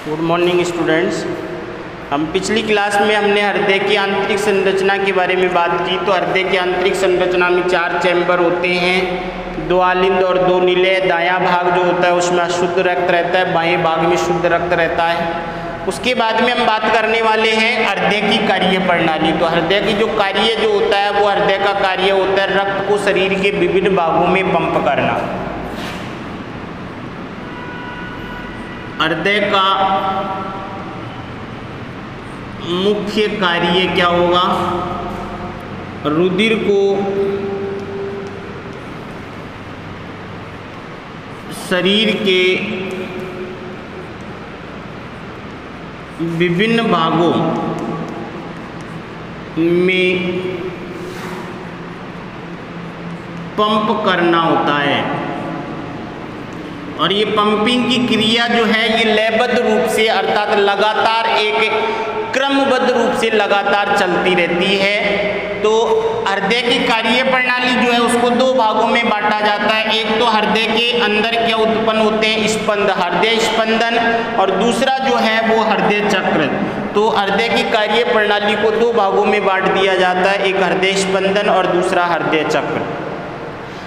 Good morning students. हम पिछली class में हमने हृदय की आंतरिक संरचना के बारे में बात की। तो हृदय की आंतरिक संरचना में 4 चैम्बर होते हैं, 2 आलिंद और 2 निलय। दायां भाग जो होता है उसमें अशुद्ध रक्त रहता है, बाएं भाग में शुद्ध रक्त रहता है। उसके बाद में हम बात करने वाले हैं हृदय की कार्य प्रणाली। तो हृदय की जो कार्य जो होता है वो हृदय का कार्य होता है रक्त को शरीर के विभिन्न भागों में पंप करना। हृदय का मुख्य कार्य क्या होगा? रुधिर को शरीर के विभिन्न भागों में पंप करना होता है। और ये पंपिंग की क्रिया जो है ये लयबद्ध रूप से अर्थात लगातार एक क्रमबद्ध रूप से लगातार चलती रहती है। तो हृदय की कार्य प्रणाली जो है उसको 2 भागों में बांटा जाता है। एक तो हृदय के अंदर क्या उत्पन्न होते हैं? स्पंद, हृदय स्पंदन, और दूसरा जो है वो हृदय चक्र। तो हृदय की कार्य प्रणाली को 2 भागों में बांट दिया जाता है, एक हृदय स्पंदन और दूसरा हृदय चक्र।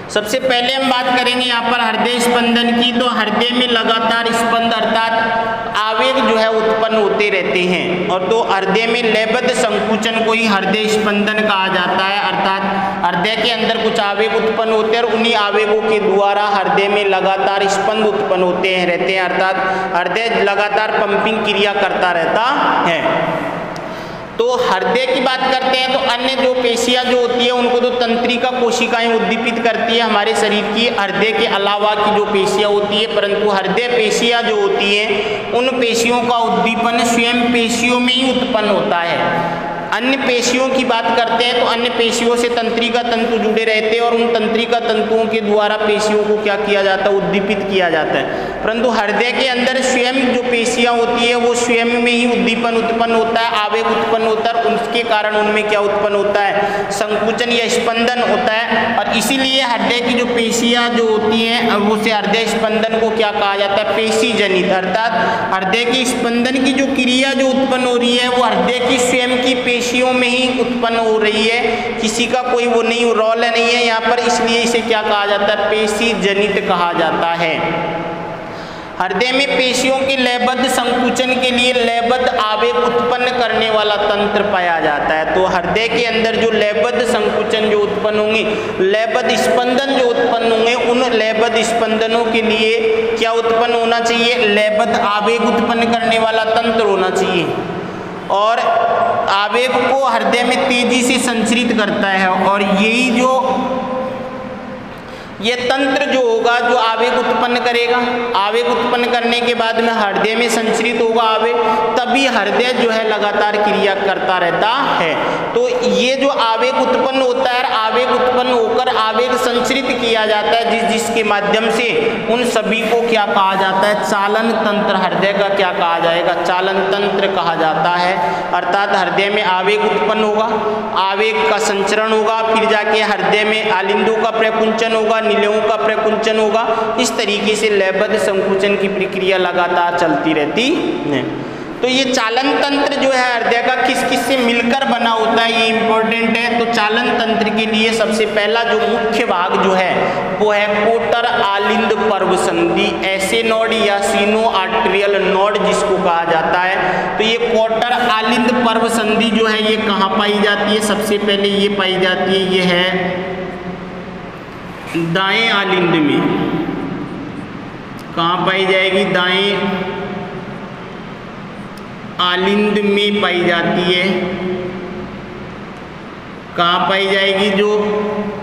सबसे पहले हम बात करेंगे यहाँ पर हृदय स्पंदन की। तो हृदय में लगातार स्पंद अर्थात आवेग जो है उत्पन्न होते रहते हैं। और तो हृदय में लयबद्ध संकुचन को ही हृदय स्पंदन कहा जाता है। अर्थात हृदय के अंदर कुछ आवेग उत्पन्न होते हैं और उन्हीं आवेगों के द्वारा हृदय में लगातार स्पंद उत्पन्न होते हैं रहते हैं। अर्थात हृदय लगातार पंपिंग क्रिया करता रहता है। तो हृदय की बात करते हैं तो अन्य जो पेशियां जो होती है उनको तो तंत्रिका कोशिकाएं उद्दीपित करती है हमारे शरीर की, हृदय के अलावा की जो पेशियां होती है। परंतु हृदय पेशियां जो होती हैं उन पेशियों का उद्दीपन स्वयं पेशियों में ही उत्पन्न होता है। अन्य पेशियों की बात करते हैं तो अन्य पेशियों से तंत्रिका तंतु जुड़े रहते हैं और उन तंत्रिका तंतुओं के द्वारा पेशियों को क्या किया जाता है? उद्दीपित किया जाता है। परंतु हृदय के अंदर स्वयं जो पेशियां होती है वो स्वयं में ही उद्दीपन उत्पन्न होता है, आवेग उत्पन्न होता है, उसके कारण उनमें क्या उत्पन्न होता है? संकुचन या स्पंदन होता है। और इसीलिए हृदय की जो पेशियां जो होती हैं उसे हृदय स्पंदन को क्या कहा जाता है? पेशी जनित। अर्थात हृदय की स्पंदन की जो क्रिया जो उत्पन्न हो रही है वो हृदय की स्वयं की पेशियों में ही उत्पन्न हो रही है, किसी का कोई वो नहीं रोल नहीं है यहाँ पर, इसलिए इसे क्या कहा जाता है? पेशी जनित कहा जाता है। हृदय में पेशियों के लयबद्ध संकुचन के लिए लयबद्ध आवेग उत्पन्न करने वाला तंत्र पाया जाता है। तो हृदय के अंदर जो लयबद्ध संकुचन जो उत्पन्न होंगे, लयबद्ध स्पंदन जो उत्पन्न होंगे, उन लयबद्ध स्पंदनों के लिए क्या उत्पन्न होना चाहिए? लयबद्ध आवेग उत्पन्न करने वाला तंत्र होना चाहिए। और आवेग को हृदय में तेजी से संचरित करता है। और यही जो ये तंत्र जो होगा जो आवेग उत्पन्न करेगा, आवेग उत्पन्न करने के बाद में हृदय में संचरित होगा आवेग, तभी हृदय जो है लगातार क्रिया करता रहता है। तो ये जो आवेग उत्पन्न होता है, आवेग उत्पन्न होकर आवेग संचरित किया जाता है जिसके माध्यम से उन सभी को क्या कहा जाता है? चालन तंत्र। हृदय का क्या कहा जाएगा? चालन तंत्र कहा जाता है। अर्थात हृदय में आवेग उत्पन्न होगा, आवेग का संचरण होगा, फिर जाके हृदय में आलिंदों का प्रकुंचन होगा, निलयों का प्रकुंचन होगा। इस तरीके से लयबद्ध संकुचन की प्रक्रिया लगातार चलती रहती है। तो ये चालन तंत्र जो है हृदय का किस किस से मिलकर बना होता है ये इंपॉर्टेंट है। तो चालन तंत्र के लिए सबसे पहला जो मुख्य भाग जो है वो है कोटर आलिंद पर्व संधि, ऐसे नोड या सीनो आर्टेरियल नोड जिसको कहा जाता है। तो ये कोटर आलिंद पर्व संधि जो है ये कहाँ पाई जाती है? सबसे पहले ये पाई जाती है, ये है दाएं आलिंद में। कहाँ पाई जाएगी? दाएं आलिंद में पाई जाती है। कहाँ पाई जाएगी? जो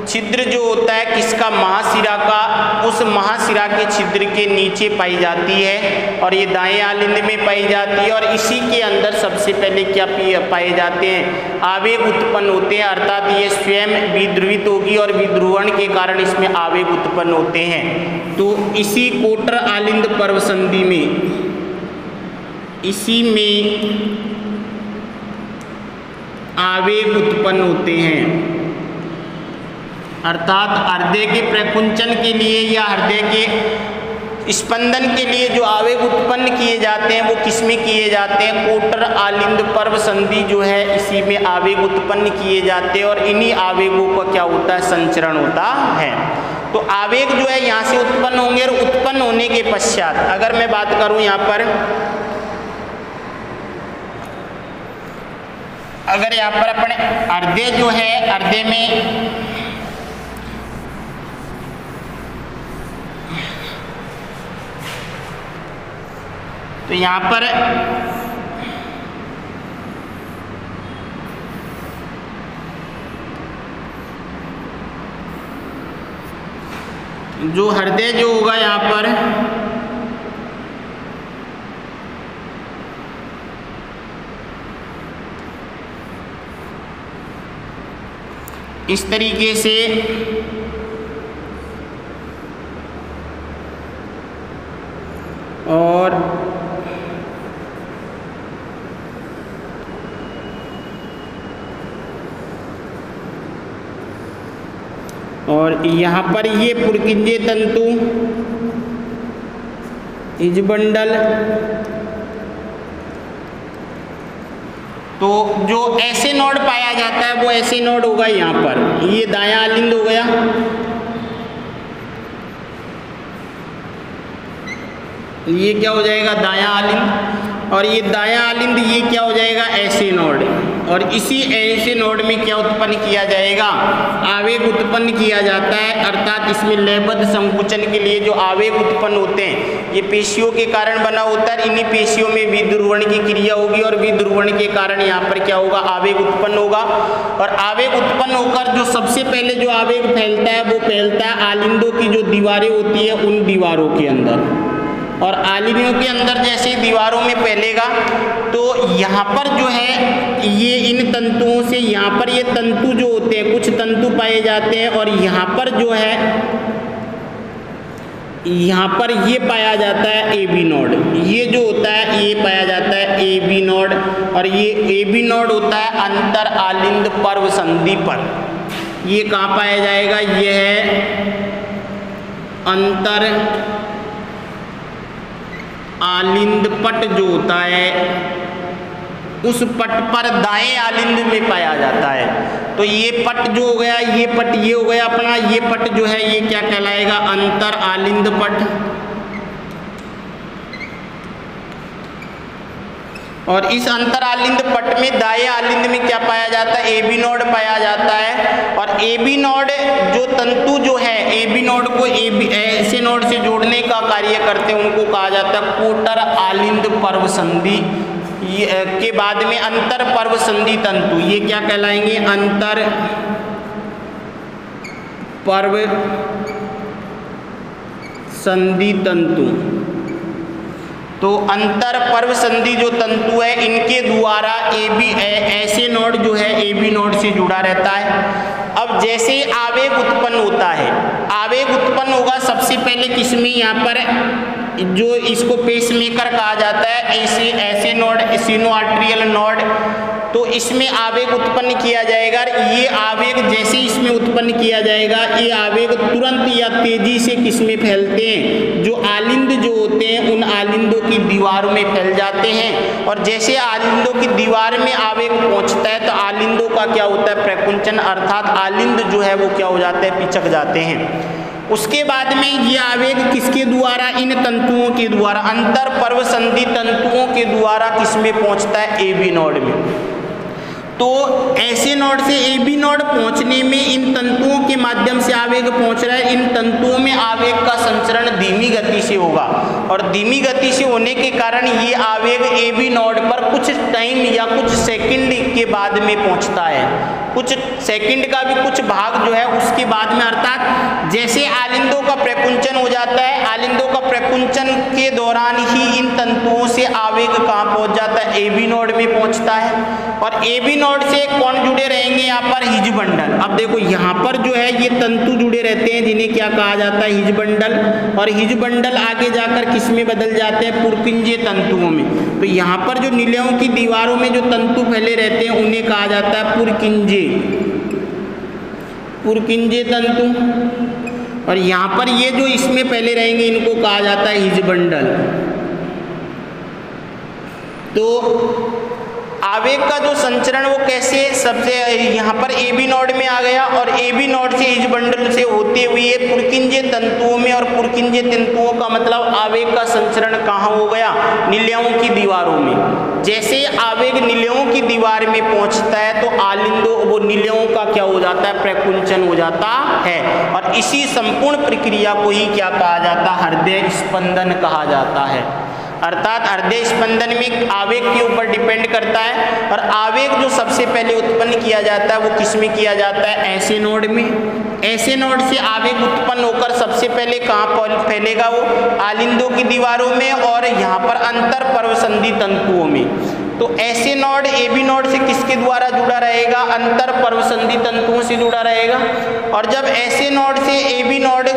छिद्र जो होता है किसका? महाशिरा का, उस महाशिरा के छिद्र के नीचे पाई जाती है। और ये दाएं आलिंद में पाई जाती है। और इसी के अंदर सबसे पहले क्या पाए जाते हैं? आवेग उत्पन्न होते हैं। अर्थात ये स्वयं विध्रुवित होगी और विध्रुवण के कारण इसमें आवेग उत्पन्न होते हैं। तो इसी कोटर आलिंद पर्व संधि में, इसी में आवेग उत्पन्न होते हैं। अर्थात हृदय के प्रकुंचन के लिए या हृदय के स्पंदन के लिए जो आवेग उत्पन्न किए जाते हैं वो किसमें किए जाते हैं, कोटर आलिंद पर्व संधि जो है इसी में आवेग उत्पन्न किए जाते हैं और इन्हीं आवेगों का क्या होता है, संचरण होता है। तो आवेग जो है यहाँ से उत्पन्न होंगे और उत्पन्न होने के पश्चात अगर मैं बात करूँ यहाँ पर, अगर यहाँ पर अपने हृदय जो है, हृदय में तो यहाँ पर जो हृदय जो होगा यहाँ पर इस तरीके से और यहाँ पर ये पुरकिंजे तंतु, इजबंडल, तो जो ऐसे नोड पाया जाता है वो ऐसे नोड होगा यहाँ पर, ये दायां आलिंद हो गया, ये क्या हो जाएगा दायां आलिंद, और ये दायां आलिंद ये क्या हो जाएगा ऐसे नोड, और इसी ऐसे नोड में क्या उत्पन्न किया जाएगा, आवेग उत्पन्न किया जाता है। अर्थात इसमें लयबद्ध संकुचन के लिए जो आवेग उत्पन्न होते हैं ये पेशियों के कारण बना होता है। इन्हीं पेशियों में विध्रुवण की क्रिया होगी और विध्रुवण के कारण यहाँ पर क्या होगा, आवेग उत्पन्न होगा, और आवेग उत्पन्न होकर जो सबसे पहले जो आवेग फैलता है वो फैलता है आलिंदों की जो दीवारें होती है उन दीवारों के अंदर, और आलिंदों के अंदर जैसे दीवारों में फैलेगा तो यहाँ पर जो है ये इन तंतुओं से, यहाँ पर ये तंतु जो होते हैं कुछ तंतु पाए जाते हैं, और यहाँ पर जो है यहाँ पर ये पाया जाता है ए बी नोड, ये जो होता है ये पाया जाता है ए बी नोड, और ये ए बी नोड होता है अंतर आलिंद पर्व संधि पर। ये कहाँ पाया जाएगा, ये है अंतर आलिंद पट जो होता है उस पट पर दाएं आलिंद में पाया जाता है। तो ये पट जो हो गया, ये पट ये हो गया अपना, ये पट जो है ये क्या कहलाएगा, अंतर आलिंद पट, और इस अंतर आलिंद पट में दाएं आलिंद में क्या पाया जाता है, ए बी नोड पाया जाता है, और ए बी नोड जो तंतु जो है ए बी नोड को ऐसे नोड से जोड़ने का कार्य करते हैं उनको कहा जाता है कोटर आलिंद पर्व संधि। के बाद में अंतर पर्व संधि तंतु, ये क्या कहलाएंगे, अंतर पर्व संधि तंतु। तो अंतर पर्व संधि जो तंतु है इनके द्वारा ऐसे नोड जो है ए बी नोड से जुड़ा रहता है। अब जैसे आवेग उत्पन्न होता है, आवेग उत्पन्न होगा सबसे पहले किसमें, यहाँ पर जो इसको पेसमेकर कहा जाता है, ऐसे नोड सिनो आर्टरियल नोड, तो इसमें आवेग उत्पन्न किया जाएगा। ये आवेग जैसे इसमें उत्पन्न किया जाएगा ये आवेग तुरंत या तेजी से किसमें फैलते हैं, जो आलिंद जो होते हैं उन आलिंदों की दीवारों में फैल जाते हैं, और जैसे आलिंदों की दीवार में आवेग पहुंचता है तो आलिंदों का क्या होता है, प्रकुंचन, अर्थात आलिंद जो है वो क्या हो जाते हैं, पिचक जाते हैं। उसके बाद में ये आवेग किसके द्वारा, इन तंतुओं के द्वारा, अंतर पर्व संधि तंतुओं के द्वारा किसमें पहुंचता है, ए बी नोड में। तो ऐसे नोड से ए बी नोड पहुंचने में इन तंतुओं के माध्यम से आवेग पहुंच रहा है। इन तंतुओं में आवेग का संचरण धीमी गति से होगा, और धीमी गति से होने के कारण ये आवेग ए बी नोड पर कुछ टाइम या कुछ सेकंड के बाद में पहुंचता है, कुछ सेकंड का भी कुछ भाग जो है उसके बाद में, अर्थात जैसे आलिंदों का प्रकुंचन हो जाता है, आलिंदों का प्रकुंचन के दौरान ही इन तंतुओं से आवेग कहाँ पहुंच जाता है, ए बी नोड में पहुंचता है। और ए बी नोड से कौन जुड़े रहेंगे, यहाँ पर हिजबंडल। अब देखो यहाँ पर जो है ये तंतु जुड़े रहते हैं जिन्हें क्या कहा जाता है, हिजबंडल, और हिजबंडल आगे जाकर किस में बदल जाते हैं, पुरकिंजे तंतुओं में। तो यहाँ पर जो निलयों की दीवारों में जो तंतु फैले रहते हैं उन्हें कहा जाता है पुरकिंजे, पुरकिंजे तंतु। और यहाँ पर ये जो इसमें पहले रहेंगे इनको कहा जाता है हिज बंडल। तो आवेग का जो संचरण वो कैसे, सबसे यहाँ पर ए बी नोड में आ गया और ए बी नोड से हिज बंडल से होते हुए पुरकिंजे तंतुओं में, और पुरकिंजे तंतुओं का मतलब आवेग का संचरण कहाँ हो गया, निलयों की दीवारों में। जैसे आवेग निलयों की दीवार में पहुँचता है तो आलिंदो वो निलयों का क्या हो जाता है, प्रकुंचन हो जाता है। और इसी संपूर्ण प्रक्रिया को ही क्या कहा जाता है, हृदय स्पंदन कहा जाता है। अर्थात हृदय स्पंदन में आवेग के ऊपर डिपेंड करता है। और आवेग जो सबसे पहले उत्पन्न किया जाता है वो किस में किया जाता है, ऐसे नोड में। ऐसे नोड से आवेग उत्पन्न होकर सबसे पहले कहाँ फैलेगा, वो आलिंदों की दीवारों में और यहाँ पर अंतर पर्वसंधि तंतुओं में। तो ऐसे नोड ए बी नोड से किसके द्वारा जुड़ा रहेगा, अंतर पर्वसंधि तंतुओं से जुड़ा रहेगा। और जब ऐसे नोड से ए बी नोड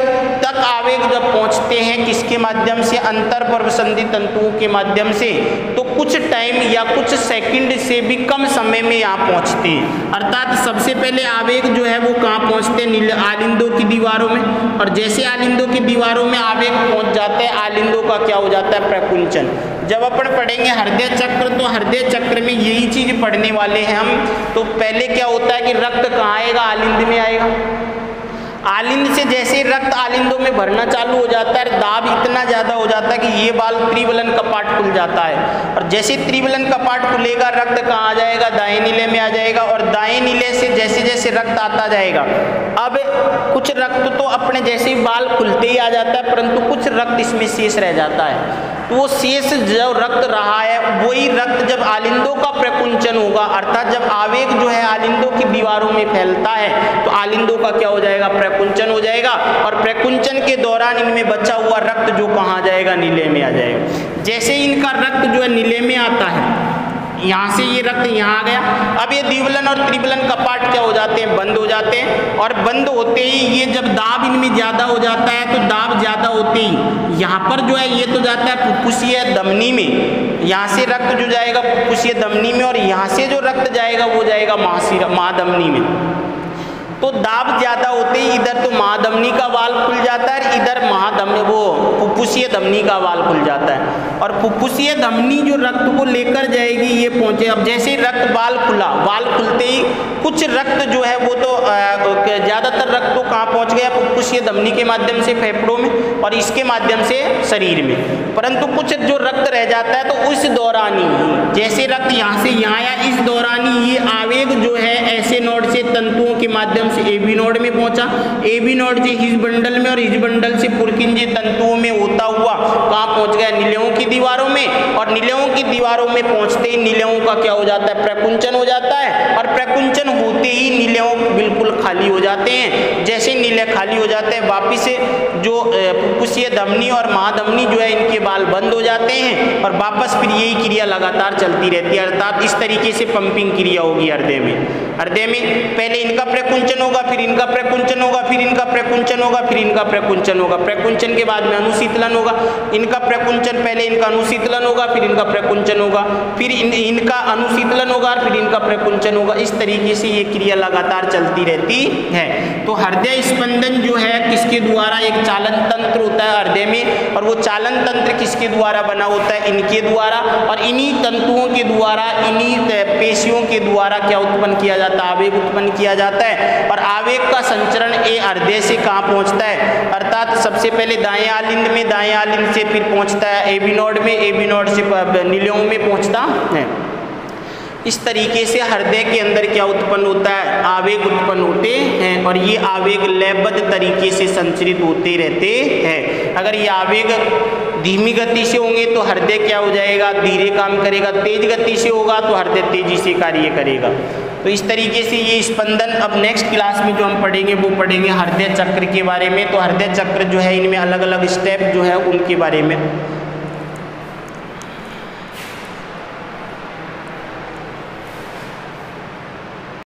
तक आवेग जब पहुंचते हैं किसके माध्यम से, अंतर पर्वसंधि तंतुओं के माध्यम से, तो कुछ टाइम या कुछ सेकंड से भी कम समय में यहाँ पहुंचते हैं। अर्थात सबसे पहले आवेग जो है वो कहाँ पहुंचते हैं, आलिंदों की दीवारों में। और जैसे आलिंदों की दीवारों में आवेग पहुंच जाते हैं, आलिंदों का क्या हो जाता है, प्रकुंचन। जब अपन पढ़ेंगे हृदय चक्र तो हृदय चक्र में यही चीज पढ़ने वाले हैं हम। तो पहले क्या होता है कि रक्त कहाँ आएगा, आलिंद में आएगा। आलिंद से जैसे रक्त आलिंदों में भरना चालू हो जाता है, दाब इतना ज़्यादा हो जाता है कि ये बाल त्रिवलन कपाट खुल जाता है। और जैसे त्रिवलन कपाट खुलेगा रक्त कहाँ आ जाएगा, दाएं नीले में आ जाएगा। और दाएं नीले से जैसे जैसे रक्त आता जाएगा, अब कुछ रक्त तो अपने जैसे ही बाल खुलते ही आ जाता है, परंतु कुछ रक्त इसमें शेष रह जाता है। तो वो शेष जो रक्त रहा है वही रक्त जब आलिंदों का प्रकुंचन होगा, अर्थात जब आवेग जो है आलिंदों की दीवारों में फैलता है तो आलिंदों का क्या हो जाएगा, प्रकुंचन हो जाएगा। और प्रकुंचन के दौरान इनमें बचा हुआ रक्त जो कहाँ जाएगा, नीले में आ जाएगा। जैसे इनका रक्त जो है नीले में आता है, यहाँ से ये रक्त यहाँ आ गया, अब ये द्विवलन और त्रिवलन कपाट क्या हो जाते हैं, बंद हो जाते हैं। और बंद होते ही ये जब दाब इनमें ज़्यादा हो जाता है तो दाब ज़्यादा होते ही यहाँ पर जो है ये तो जाता है फुफ्फुसीय धमनी में, यहाँ से रक्त जो जाएगा फुफ्फुसीय धमनी में, और यहाँ से जो रक्त जाएगा वो जाएगा महाधमनी में। तो दाब ज़्यादा होते ही इधर तो महाधमनी का वाल खुल जाता है, इधर महाधमनी वो फुफ्फुसीय धमनी का वाल खुल जाता है। और फुफ्फुसीय धमनी जो रक्त को लेकर जाएगी ये पहुँचे। अब जैसे ही रक्त वाल खुला, वाल खुलते ही कुछ रक्त जो है वो तो ज़्यादातर रक्त तो कहाँ पहुँच गया, फुफ्फुसीय धमनी के माध्यम से फेफड़ों में और इसके माध्यम से शरीर में। परंतु कुछ जो रक्त रह जाता है तो उस दौरान ही जैसे रक्त यहाँ से यहाँ आया, इस दौरान ही ये आवेग जो है ऐसे नोड से तंतुओं के माध्यम से ए बी नोड में पहुंचा, ए बी नोड से हिज बंडल में, और हिज बंडल से पुरकिंजे तंतुओं में होता हुआ कहाँ पहुंच गया, निलयों की दीवारों में। और निलयों की दीवारों में पहुंचते ही निलयों का क्या हो जाता है, प्रकुंचन हो जाता है। और प्रकुंचन होते ही निलयों बिल्कुल खाली हो जाते हैं। जैसे नीले खाली हो जाते हैं वापिस से जो फुफ्फुसीय धमनी और महाधमनी जो है इनके बाल बंद हो जाते हैं और वापस फिर यही क्रिया लगातार चलती रहती है। अर्थात इस तरीके से पंपिंग क्रिया होगी हृदय में। हृदय में पहले इनका प्रकुंचन होगा, फिर इनका प्रकुंचन होगा, फिर इनका प्रकुंचन होगा, फिर इनका प्रकुंचन होगा। प्रकुंचन के बाद में अनुशीतलन होगा, इनका प्रकुंचन पहले इनका अनुशीतलन होगा, फिर इनका प्रकुंचन होगा, फिर इनका अनुशीतलन होगा, फिर इनका प्रकुंचन होगा। इस तरीके से ये क्रिया लगातार चलती रहती है। तो हृदय स्पंदन जो है किसके द्वारा, एक चालन तंत्र होता है हृदय में, और वो चालन तंत्र किसके द्वारा बना होता है, इनके द्वारा। और इन्हीं तंतुओं के द्वारा, इन्हीं पेशियों के द्वारा क्या उत्पन्न किया जाता है, आवेग उत्पन्न किया जाता है। और आवेग का संचरण ये हृदय से कहाँ पहुँचता है, अर्थात सबसे पहले दाएं आलिंद में, दाएं आलिंद से फिर पहुँचता है ए बी नोड में, ए बी नोड से निलयों में पहुँचता है। इस तरीके से हृदय के अंदर क्या उत्पन्न होता है, आवेग उत्पन्न होते हैं। और ये आवेग लयबद्ध तरीके से संचरित होते रहते हैं। अगर ये आवेग धीमी गति से होंगे तो हृदय क्या हो जाएगा, धीरे काम करेगा। तेज गति से होगा तो हृदय तेजी से कार्य करेगा। तो इस तरीके से ये स्पंदन, अब नेक्स्ट क्लास में जो हम पढ़ेंगे वो पढ़ेंगे हृदय चक्र के बारे में। तो हृदय चक्र जो है इनमें अलग अलग स्टेप जो है उनके बारे में